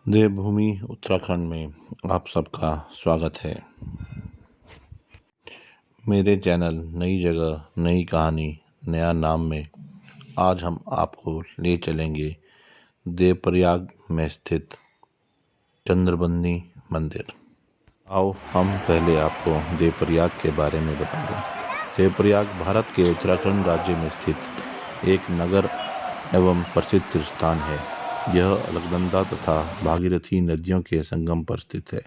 देवभूमि उत्तराखंड में आप सबका स्वागत है। मेरे चैनल नई जगह नई कहानी नया नाम में आज हम आपको ले चलेंगे देवप्रयाग में स्थित चंद्रबंदी मंदिर। आओ हम पहले आपको देवप्रयाग के बारे में बता दें। देवप्रयाग भारत के उत्तराखंड राज्य में स्थित एक नगर एवं प्रसिद्ध तीर्थ स्थान है। यह अलकनंदा तथा भागीरथी नदियों के संगम पर स्थित है।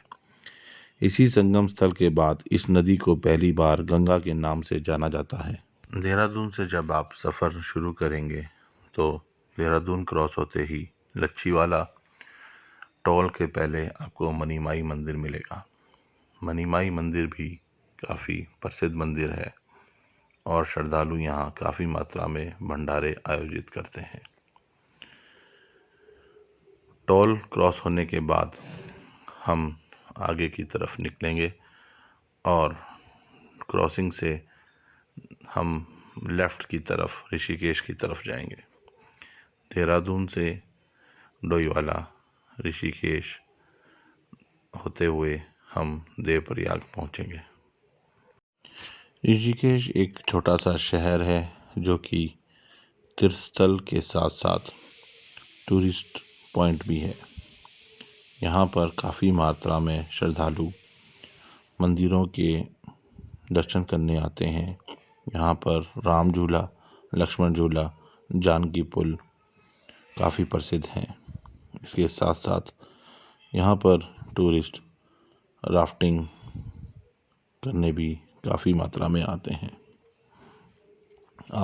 इसी संगम स्थल के बाद इस नदी को पहली बार गंगा के नाम से जाना जाता है। देहरादून से जब आप सफ़र शुरू करेंगे तो देहरादून क्रॉस होते ही लच्छीवाला टोल के पहले आपको मनीमाई मंदिर मिलेगा। मनीमाई मंदिर भी काफ़ी प्रसिद्ध मंदिर है और श्रद्धालु यहाँ काफ़ी मात्रा में भंडारे आयोजित करते हैं। टोल क्रॉस होने के बाद हम आगे की तरफ निकलेंगे और क्रॉसिंग से हम लेफ़्ट की तरफ ऋषिकेश की तरफ जाएंगे। देहरादून से डोईवाला ऋषिकेश होते हुए हम देवप्रयाग पहुंचेंगे। ऋषिकेश एक छोटा सा शहर है जो कि तीर्थस्थल के साथ साथ टूरिस्ट पॉइंट भी है। यहाँ पर काफ़ी मात्रा में श्रद्धालु मंदिरों के दर्शन करने आते हैं। यहाँ पर राम झूला, लक्ष्मण झूला, जानकी पुल काफ़ी प्रसिद्ध हैं। इसके साथ साथ यहाँ पर टूरिस्ट राफ्टिंग करने भी काफ़ी मात्रा में आते हैं।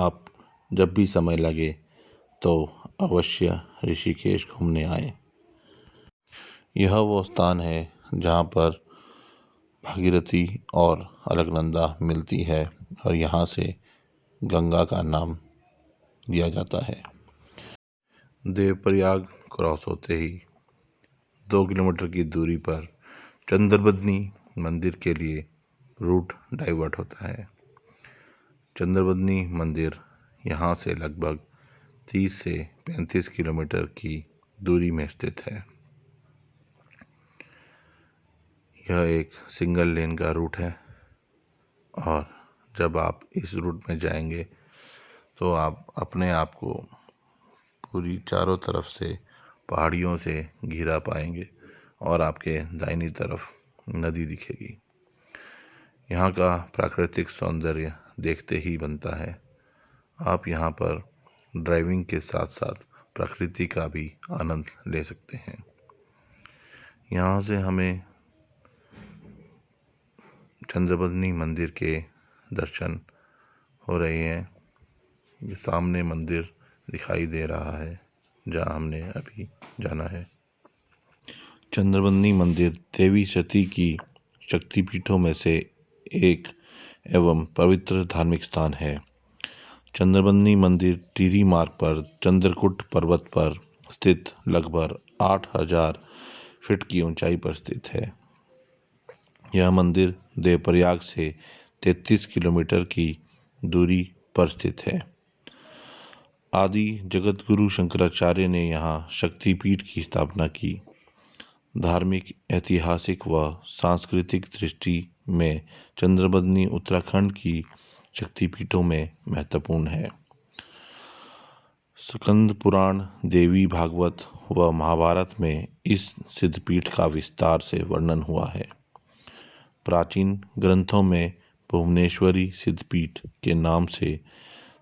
आप जब भी समय लगे तो अवश्य ऋषिकेश घूमने आए। यह वो स्थान है जहाँ पर भागीरथी और अलकनंदा मिलती है और यहाँ से गंगा का नाम दिया जाता है। देवप्रयाग क्रॉस होते ही 2 किलोमीटर की दूरी पर चंद्रबंदी मंदिर के लिए रूट डाइवर्ट होता है। चंद्रबंदी मंदिर यहाँ से लगभग 30 से 35 किलोमीटर की दूरी में स्थित है। यह एक सिंगल लेन का रूट है और जब आप इस रूट में जाएंगे तो आप अपने आप को पूरी चारों तरफ से पहाड़ियों से घिरा पाएंगे और आपके दाहिनी तरफ नदी दिखेगी। यहाँ का प्राकृतिक सौंदर्य देखते ही बनता है। आप यहाँ पर ड्राइविंग के साथ साथ प्रकृति का भी आनंद ले सकते हैं। यहाँ से हमें चंद्रबंदी मंदिर के दर्शन हो रहे हैं। ये सामने मंदिर दिखाई दे रहा है जहाँ हमने अभी जाना है। चंद्रबंदी मंदिर देवी सती की शक्तिपीठों में से एक एवं पवित्र धार्मिक स्थान है। चंद्रबंदी मंदिर टिहरी मार्ग पर चंद्रकूट पर्वत पर स्थित लगभग 8000 फीट की ऊंचाई पर स्थित है। यह मंदिर देवप्रयाग से 33 किलोमीटर की दूरी पर स्थित है। आदि जगतगुरु शंकराचार्य ने यहाँ शक्तिपीठ की स्थापना की। धार्मिक, ऐतिहासिक व सांस्कृतिक दृष्टि में चंद्रबंदी उत्तराखंड की शक्तिपीठों में महत्वपूर्ण है। स्कंद पुराण, देवी भागवत व महाभारत में इस सिद्धपीठ का विस्तार से वर्णन हुआ है। प्राचीन ग्रंथों में भुवनेश्वरी सिद्धपीठ के नाम से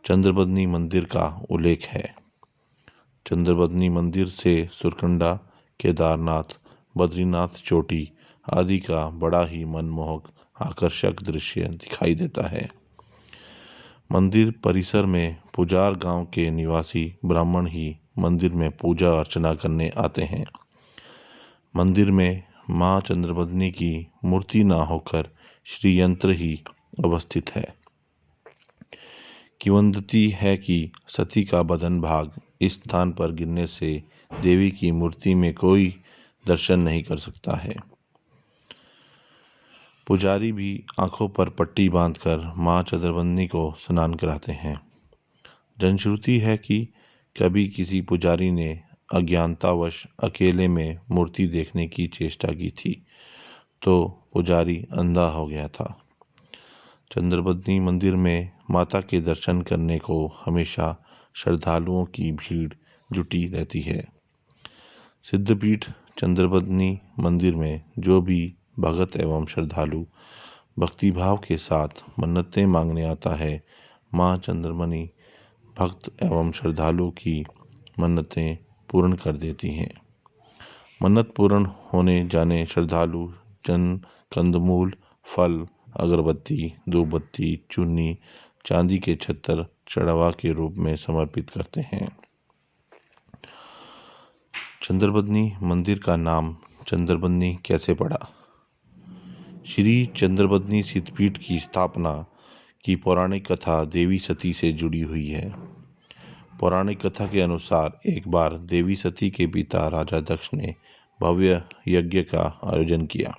चंद्रबंदी मंदिर का उल्लेख है। चंद्रबंदी मंदिर से सुरकंडा, केदारनाथ, बद्रीनाथ चोटी आदि का बड़ा ही मनमोहक आकर्षक दृश्य दिखाई देता है। मंदिर परिसर में पुजार गांव के निवासी ब्राह्मण ही मंदिर में पूजा अर्चना करने आते हैं। मंदिर में मां चंद्रबंदी की मूर्ति न होकर श्री यंत्र ही अवस्थित है। किंवदंती है कि सती का बदन भाग इस स्थान पर गिरने से देवी की मूर्ति में कोई दर्शन नहीं कर सकता है। पुजारी भी आंखों पर पट्टी बांधकर मां चंद्रबंदी को स्नान कराते हैं। जनश्रुति है कि कभी किसी पुजारी ने अज्ञानतावश अकेले में मूर्ति देखने की चेष्टा की थी तो पुजारी अंधा हो गया था। चंद्रबदनी मंदिर में माता के दर्शन करने को हमेशा श्रद्धालुओं की भीड़ जुटी रहती है। सिद्धपीठ चंद्रबदनी मंदिर में जो भी भगत एवं श्रद्धालु भक्तिभाव के साथ मन्नतें मांगने आता है, माँ चंद्रमणि भक्त एवं श्रद्धालु की मन्नतें पूर्ण कर देती हैं। मन्नत पूर्ण होने जाने श्रद्धालु जन कंदमूल, फल, अगरबत्ती, धूपबत्ती, चुन्नी, चांदी के छत्तर चढ़ावा के रूप में समर्पित करते हैं। चंद्रबदनी मंदिर का नाम चंद्रबदनी कैसे पड़ा? श्री चंद्रबदनी सिद्धपीठ की स्थापना की पौराणिक कथा देवी सती से जुड़ी हुई है। पौराणिक कथा के अनुसार एक बार देवी सती के पिता राजा दक्ष ने भव्य यज्ञ का आयोजन किया,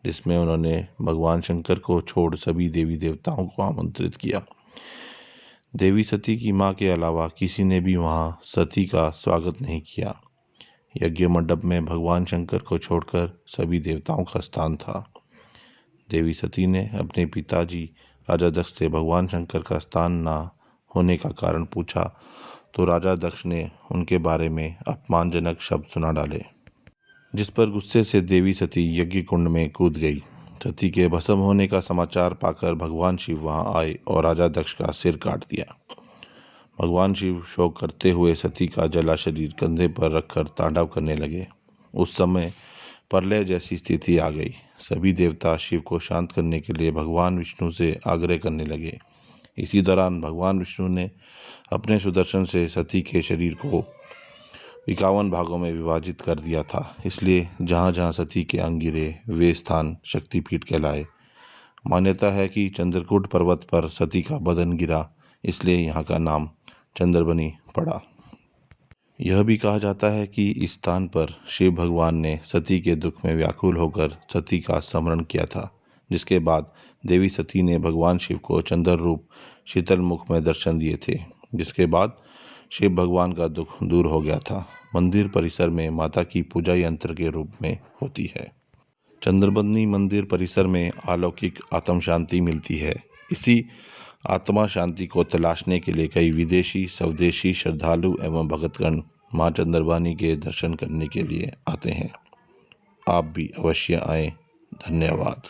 जिसमें उन्होंने भगवान शंकर को छोड़ सभी देवी देवताओं को आमंत्रित किया। देवी सती की मां के अलावा किसी ने भी वहां सती का स्वागत नहीं किया। यज्ञ मंडप में भगवान शंकर को छोड़कर सभी देवताओं का स्थान था। देवी सती ने अपने पिताजी राजा दक्ष से भगवान शंकर का स्थान न होने का कारण पूछा तो राजा दक्ष ने उनके बारे में अपमानजनक शब्द सुना डाले, जिस पर गुस्से से देवी सती यज्ञ कुंड में कूद गई। सती के भस्म होने का समाचार पाकर भगवान शिव वहां आए और राजा दक्ष का सिर काट दिया। भगवान शिव शोक करते हुए सती का जला शरीर कंधे पर रखकर तांडव करने लगे। उस समय प्रलय जैसी स्थिति आ गई। सभी देवता शिव को शांत करने के लिए भगवान विष्णु से आग्रह करने लगे। इसी दौरान भगवान विष्णु ने अपने सुदर्शन से सती के शरीर को 51 भागों में विभाजित कर दिया था। इसलिए जहाँ जहाँ सती के अंग गिरे वे स्थान शक्तिपीठ कहलाए। मान्यता है कि चंद्रकूट पर्वत पर सती का बदन गिरा, इसलिए यहाँ का नाम चंद्रबनी पड़ा। यह भी कहा जाता है कि इस स्थान पर शिव भगवान ने सती के दुख में व्याकुल होकर सती का स्मरण किया था, जिसके बाद देवी सती ने भगवान शिव को चंद्र रूप शीतल मुख में दर्शन दिए थे, जिसके बाद शिव भगवान का दुख दूर हो गया था। मंदिर परिसर में माता की पूजा यंत्र के रूप में होती है। चंद्रबदनी मंदिर परिसर में अलौकिक आत्म शांति मिलती है। इसी आत्मा शांति को तलाशने के लिए कई विदेशी स्वदेशी श्रद्धालु एवं भक्तगण माँ चंद्रबनी के दर्शन करने के लिए आते हैं। आप भी अवश्य आएं। धन्यवाद।